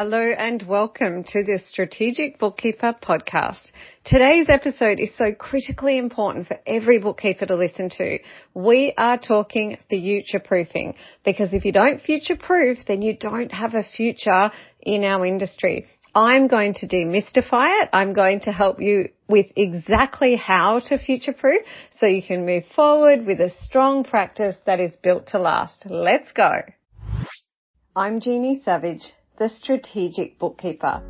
Hello and welcome to the Strategic Bookkeeper podcast. Today's episode is so critically important for every bookkeeper to listen to. We are talking future-proofing, because if you don't future-proof, then you don't have a future in our industry. I'm going to demystify it. I'm going to help you with exactly how to future-proof so you can move forward with a strong practice that is built to last. Let's go. I'm Jeannie Savage, the Strategic Bookkeeper.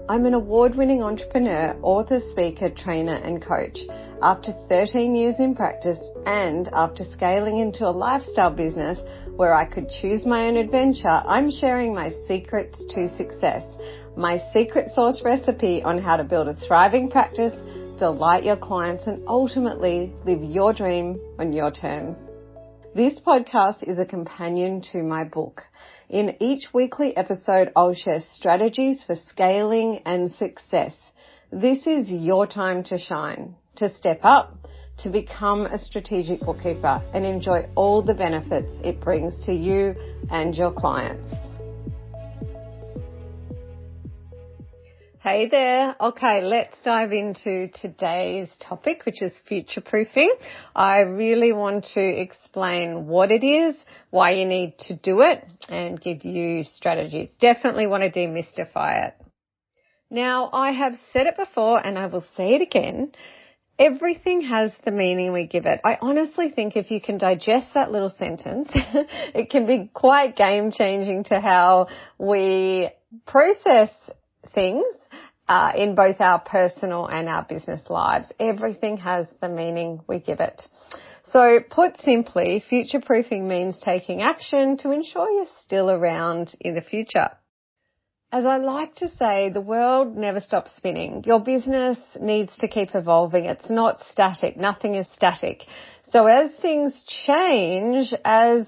I'm an award-winning entrepreneur, author, speaker, trainer and coach. After 13 years in practice and after scaling into a lifestyle business where I could choose my own adventure, I'm sharing my secrets to success, my secret sauce recipe on how to build a thriving practice, delight your clients and ultimately live your dream on your terms. This podcast is a companion to my book. In each weekly episode, I'll share strategies for scaling and success. This is your time to shine, to step up, to become a strategic bookkeeper and enjoy all the benefits it brings to you and your clients. Hey there. Okay, let's dive into today's topic, which is future-proofing. I really want to explain what it is, why you need to do it, and give you strategies. Definitely want to demystify it. Now, I have said it before and I will say it again. Everything has the meaning we give it. I honestly think if you can digest that little sentence, it can be quite game-changing to how we process things in both our personal and our business lives. Everything has the meaning we give it. So put simply, future-proofing means taking action to ensure you're still around in the future. As I like to say, the world never stops spinning. Your business needs to keep evolving. It's not static. Nothing is static. So as things change, as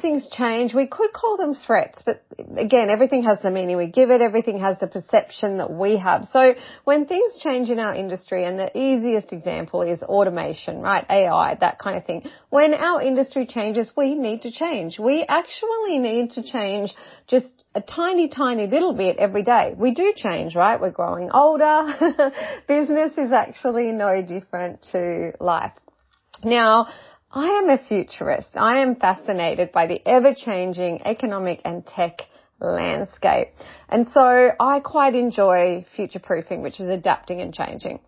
things change, we could call them threats, but again, everything has the meaning we give it, everything has the perception that we have. So when things change in our industry, and the easiest example is automation, right? AI, that kind of thing. When our industry changes, we need to change. We actually need to change just a tiny, tiny little bit every day. We do change, right? We're growing older. Business is actually no different to life. Now, I am a futurist. I am fascinated by the ever-changing economic and tech landscape. And so I quite enjoy future-proofing, which is adapting and changing.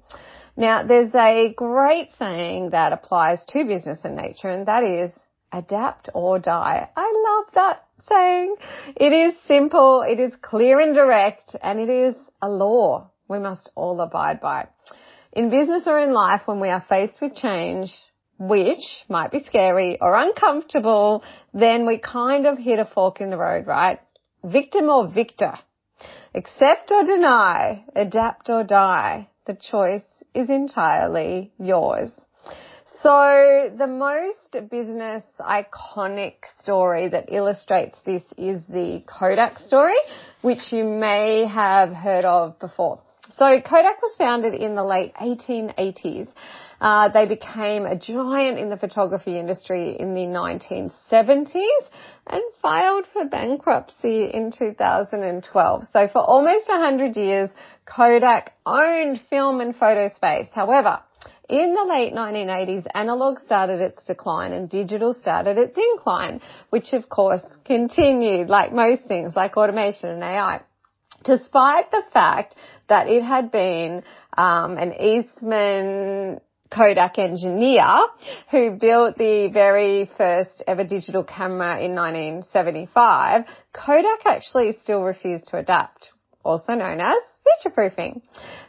Now, there's a great saying that applies to business and nature, and that is adapt or die. I love that saying. It is simple, it is clear and direct, and it is a law we must all abide by. In business or in life, when we are faced with change, which might be scary or uncomfortable, then we kind of hit a fork in the road, right? Victim or victor? Accept or deny? Adapt or die? The choice is entirely yours. So the most business iconic story that illustrates this is the Kodak story, which you may have heard of before. So Kodak was founded in the late 1880s. They became a giant in the photography industry in the 1970s and filed for bankruptcy in 2012. So for almost 100 years, Kodak owned film and photo space. However, in the late 1980s, analog started its decline and digital started its incline, which of course continued like most things like automation and AI. Despite the fact that it had been an Eastman Kodak engineer who built the very first ever digital camera in 1975, Kodak actually still refused to adapt, also known as future-proofing.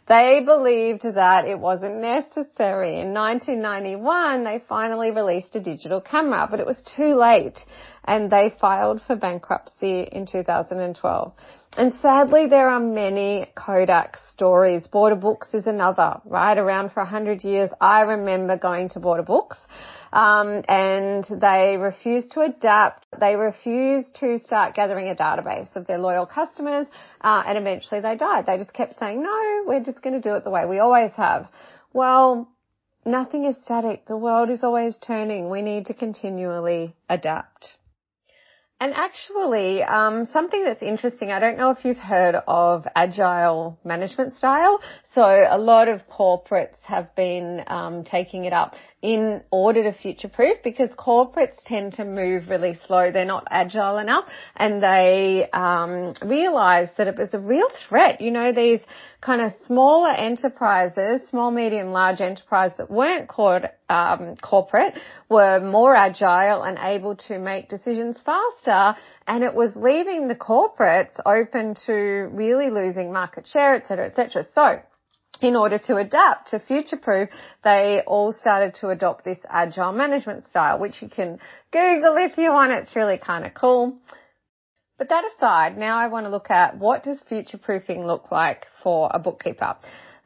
They believed that it wasn't necessary. In 1991, they finally released a digital camera, but it was too late, and they filed for bankruptcy in 2012. And sadly, there are many Kodak stories. Border Books is another, right? Around for 100 years. I remember going to Border Books, and they refused to adapt. They refused to start gathering a database of their loyal customers, and eventually they died. They just kept saying, no, we're just going to do it the way we always have. Well, nothing is static. The world is always turning. We need to continually adapt. And actually, something that's interesting, I don't know if you've heard of agile management style. So a lot of corporates have been taking it up in order to future-proof, because corporates tend to move really slow. They're not agile enough, and they realized that it was a real threat. You know, these kind of smaller enterprises, small, medium, large enterprises that weren't corporate were more agile and able to make decisions faster, and it was leaving the corporates open to really losing market share, et cetera, et cetera. So in order to adapt to future-proof, they all started to adopt this agile management style, which you can Google if you want. It's really kind of cool. But that aside, now I want to look at, what does future-proofing look like for a bookkeeper?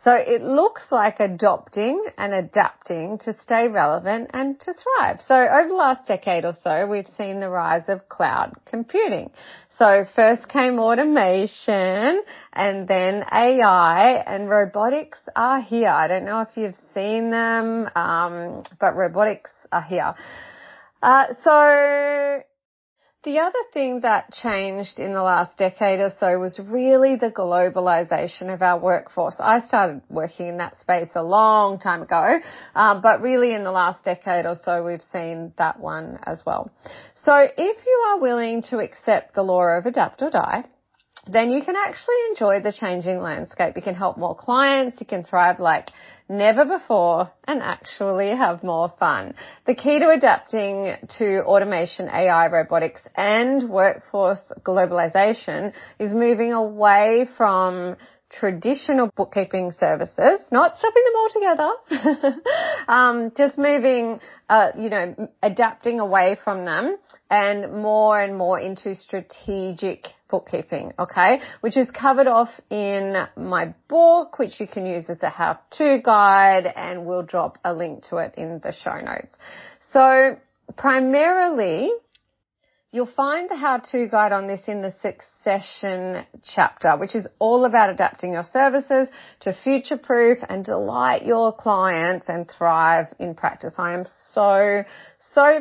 So it looks like adopting and adapting to stay relevant and to thrive. So over the last decade or so, we've seen the rise of cloud computing. So first came automation, and then AI, and robotics are here. I don't know if you've seen them, but robotics are here. So the other thing that changed in the last decade or so was really the globalization of our workforce. I started working in that space a long time ago, but really in the last decade or so we've seen that one as well. So if you are willing to accept the law of adapt or die, then you can actually enjoy the changing landscape. You can help more clients, you can thrive like never before, and actually have more fun. The key to adapting to automation, AI, robotics, and workforce globalization is moving away from traditional bookkeeping services, not stopping them altogether, just moving, adapting away from them and more into strategic bookkeeping, okay, which is covered off in my book, which you can use as a how-to guide, and we'll drop a link to it in the show notes. So primarily, you'll find the how-to guide on this in the succession chapter, which is all about adapting your services to future-proof and delight your clients and thrive in practice. I am so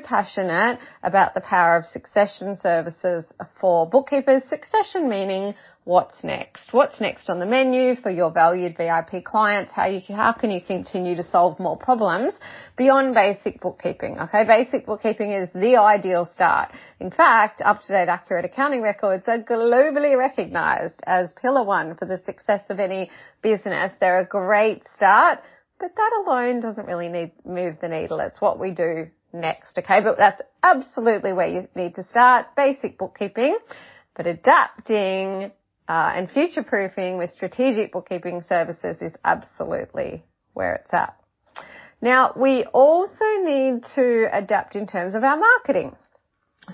passionate about the power of succession services for bookkeepers. Succession meaning what's next? What's next on the menu for your valued VIP clients? How can you continue to solve more problems beyond basic bookkeeping? Okay, basic bookkeeping is the ideal start. In fact, up-to-date accurate accounting records are globally recognized as pillar one for the success of any business. They're a great start, but that alone doesn't really move the needle. It's what we do next, okay? But that's absolutely where you need to start, basic bookkeeping. But adapting and future-proofing with strategic bookkeeping services is absolutely where it's at. Now, we also need to adapt in terms of our marketing.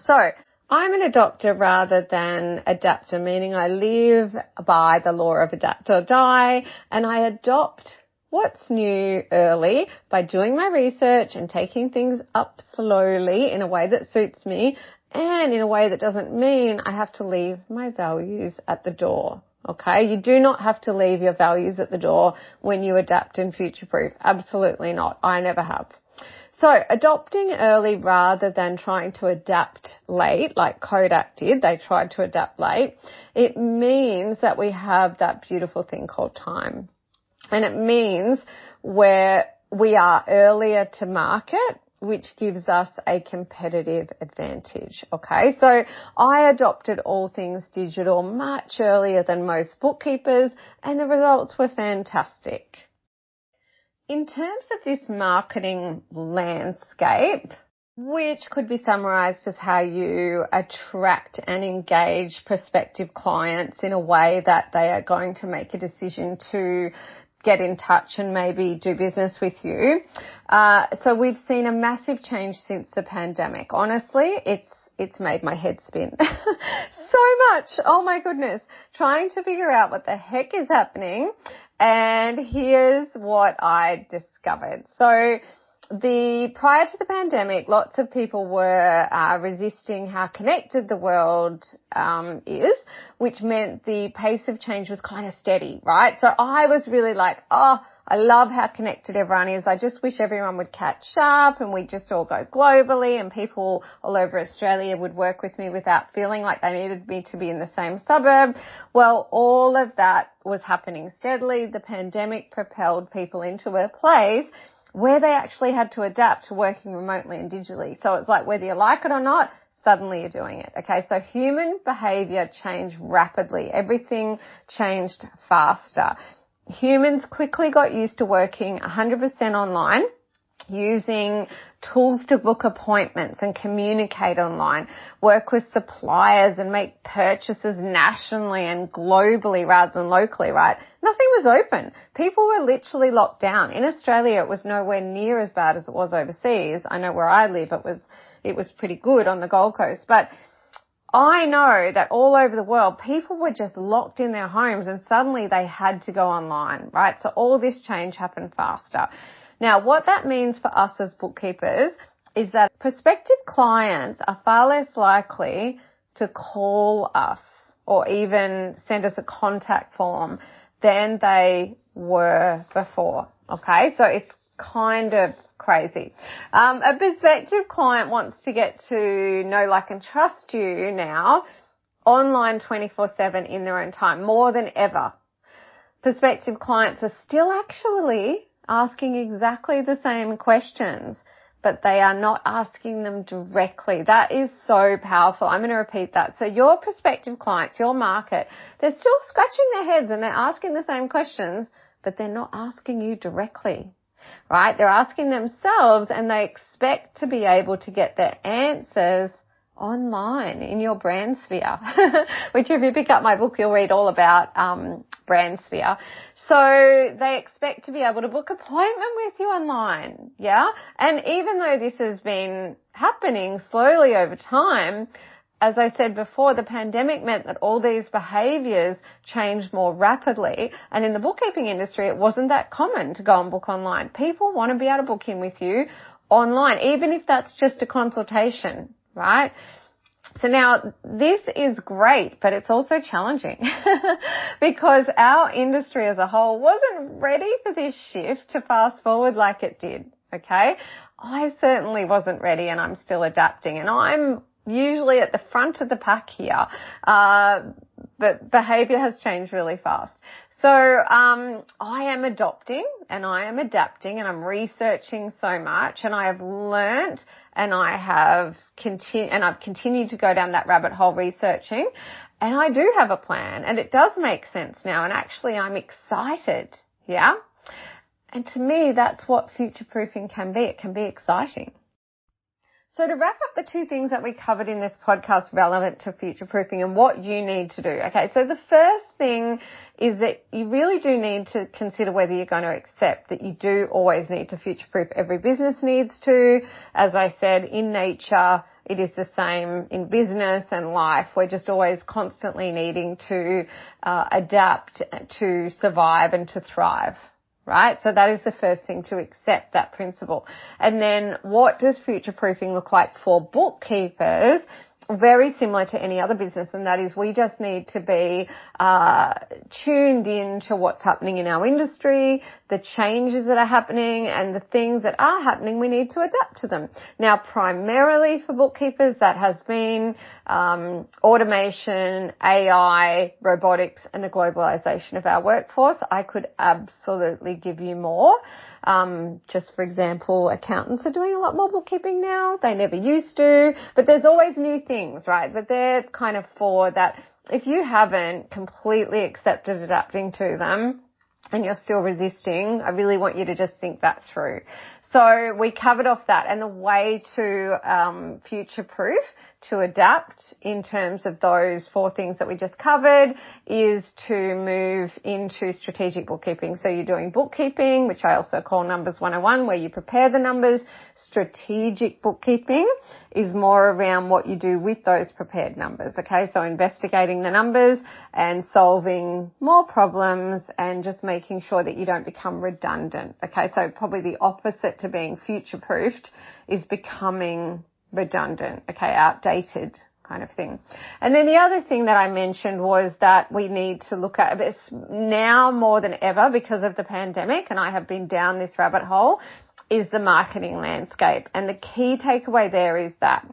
So I'm an adopter rather than adapter, meaning I live by the law of adapt or die, and I adopt what's new early by doing my research and taking things up slowly in a way that suits me, and in a way that doesn't mean I have to leave my values at the door. Okay, you do not have to leave your values at the door when you adapt and future-proof. Absolutely not. I never have. So adopting early rather than trying to adapt late, like Kodak did, they tried to adapt late, it means that we have that beautiful thing called time. And it means where we are earlier to market, which gives us a competitive advantage, okay? So I adopted all things digital much earlier than most bookkeepers, and the results were fantastic. In terms of this marketing landscape, which could be summarized as how you attract and engage prospective clients in a way that they are going to make a decision to get in touch and maybe do business with you. So we've seen a massive change since the pandemic. Honestly, it's made my head spin so much. Oh my goodness. Trying to figure out what the heck is happening. And here's what I discovered. So prior to the pandemic, lots of people were resisting how connected the world is, which meant the pace of change was kind of steady, right? So I was really like, I love how connected everyone is. I just wish everyone would catch up and we just all go globally and people all over Australia would work with me without feeling like they needed me to be in the same suburb. Well, all of that was happening steadily. The pandemic propelled people into a place where they actually had to adapt to working remotely and digitally. So it's like whether you like it or not, suddenly you're doing it. Okay, so human behavior changed rapidly. Everything changed faster. Humans quickly got used to working 100% online, using tools to book appointments and communicate online, work with suppliers and make purchases nationally and globally rather than locally, right? Nothing was open. People were literally locked down. In Australia, it was nowhere near as bad as it was overseas. I know where I live, it was pretty good on the Gold Coast, but I know that all over the world, people were just locked in their homes and suddenly they had to go online, right? So all this change happened faster. Now, what that means for us as bookkeepers is that prospective clients are far less likely to call us or even send us a contact form than they were before, okay? So it's kind of crazy. A prospective client wants to get to know, like, and trust you now online 24/7 in their own time, more than ever. Prospective clients are still actually asking exactly the same questions, but they are not asking them directly. That is so powerful. I'm going to repeat that. So your prospective clients, your market, they're still scratching their heads and they're asking the same questions, but they're not asking you directly, right? They're asking themselves and they expect to be able to get their answers online in your brand sphere, which if you pick up my book, you'll read all about brand sphere. So they expect to be able to book an appointment with you online, yeah? And even though this has been happening slowly over time, as I said before, the pandemic meant that all these behaviours changed more rapidly. And in the bookkeeping industry, it wasn't that common to go and book online. People want to be able to book in with you online, even if that's just a consultation, right? So now this is great, but it's also challenging because our industry as a whole wasn't ready for this shift to fast forward like it did, okay? I certainly wasn't ready and I'm still adapting and I'm usually at the front of the pack here, but behaviour has changed really fast. So I am adopting and I am adapting and I'm researching so much and I have learnt and I've continued to go down that rabbit hole researching and I do have a plan and it does make sense now and actually I'm excited, yeah? And to me, that's what future-proofing can be. It can be exciting. So to wrap up the two things that we covered in this podcast relevant to future-proofing and what you need to do. Okay, so the first thing is that you really do need to consider whether you're going to accept that you do always need to future-proof. Every business needs to. As I said, in nature, it is the same in business and life. We're just always constantly needing to adapt to survive and to thrive. Right? So that is the first thing, to accept that principle. And then what does future-proofing look like for bookkeepers? Very similar to any other business, and that is we just need to be tuned in to what's happening in our industry, the changes that are happening, and the things that are happening, we need to adapt to them. Now, primarily for bookkeepers, that has been automation, AI, robotics, and the globalization of our workforce. I could absolutely give you more. Just for example, accountants are doing a lot more bookkeeping now. They never used to, but there's always new things, right? But they're kind of for that. If you haven't completely accepted adapting to them and you're still resisting, I really want you to just think that through. So we covered off that, and the way to future-proof, to adapt in terms of those four things that we just covered, is to move into strategic bookkeeping. So you're doing bookkeeping, which I also call Numbers 101, where you prepare the numbers. Strategic bookkeeping is more around what you do with those prepared numbers, okay? So investigating the numbers and solving more problems and just making sure that you don't become redundant, okay? So probably the opposite to being future-proofed is becoming redundant, okay, outdated, kind of thing. And then the other thing that I mentioned was that we need to look at this now more than ever because of the pandemic, and I have been down this rabbit hole, is the marketing landscape. And the key takeaway there is that,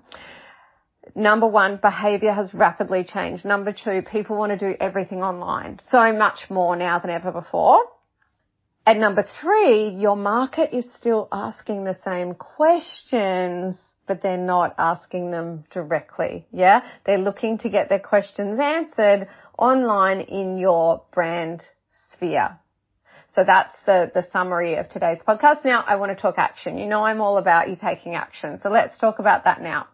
number one, behavior has rapidly changed. Number two, people want to do everything online so much more now than ever before. And number three, your market is still asking the same questions, but they're not asking them directly. Yeah. They're looking to get their questions answered online in your brand sphere. So that's the summary of today's podcast. Now I want to talk action. You know, I'm all about you taking action. So let's talk about that now.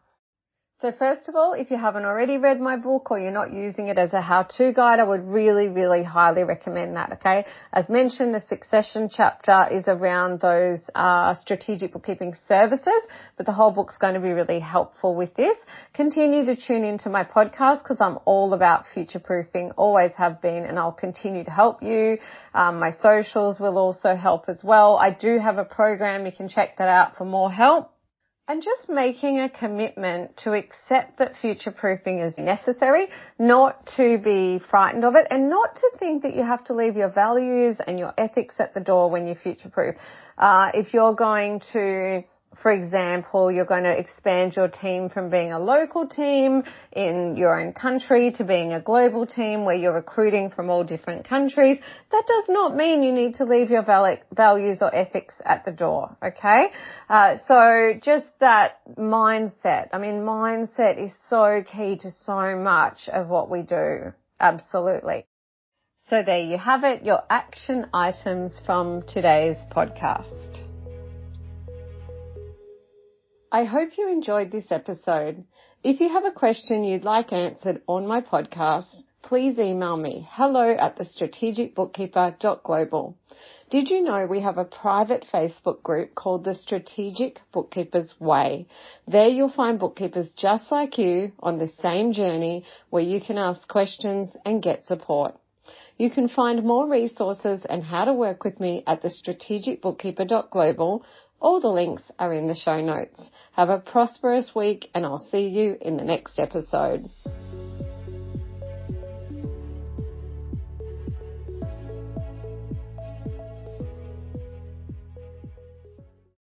So first of all, if you haven't already read my book or you're not using it as a how-to guide, I would really, really highly recommend that, okay? As mentioned, the succession chapter is around those strategic bookkeeping services, but the whole book's going to be really helpful with this. Continue to tune into my podcast because I'm all about future-proofing, always have been, and I'll continue to help you. My socials will also help as well. I do have a program. You can check that out for more help. And just making a commitment to accept that future-proofing is necessary, not to be frightened of it, and not to think that you have to leave your values and your ethics at the door when you future-proof. If you're going to, for example, you're going to expand your team from being a local team in your own country to being a global team where you're recruiting from all different countries, that does not mean you need to leave your values or ethics at the door, okay? So just that mindset. I mean, mindset is so key to so much of what we do. Absolutely. So there you have it, your action items from today's podcast. I hope you enjoyed this episode. If you have a question you'd like answered on my podcast, please email me, hello@thestrategicbookkeeper.global. Did you know we have a private Facebook group called the Strategic Bookkeeper's Way? There you'll find bookkeepers just like you on the same journey where you can ask questions and get support. You can find more resources and how to work with me at thestrategicbookkeeper.global. All the links are in the show notes. Have a prosperous week and I'll see you in the next episode.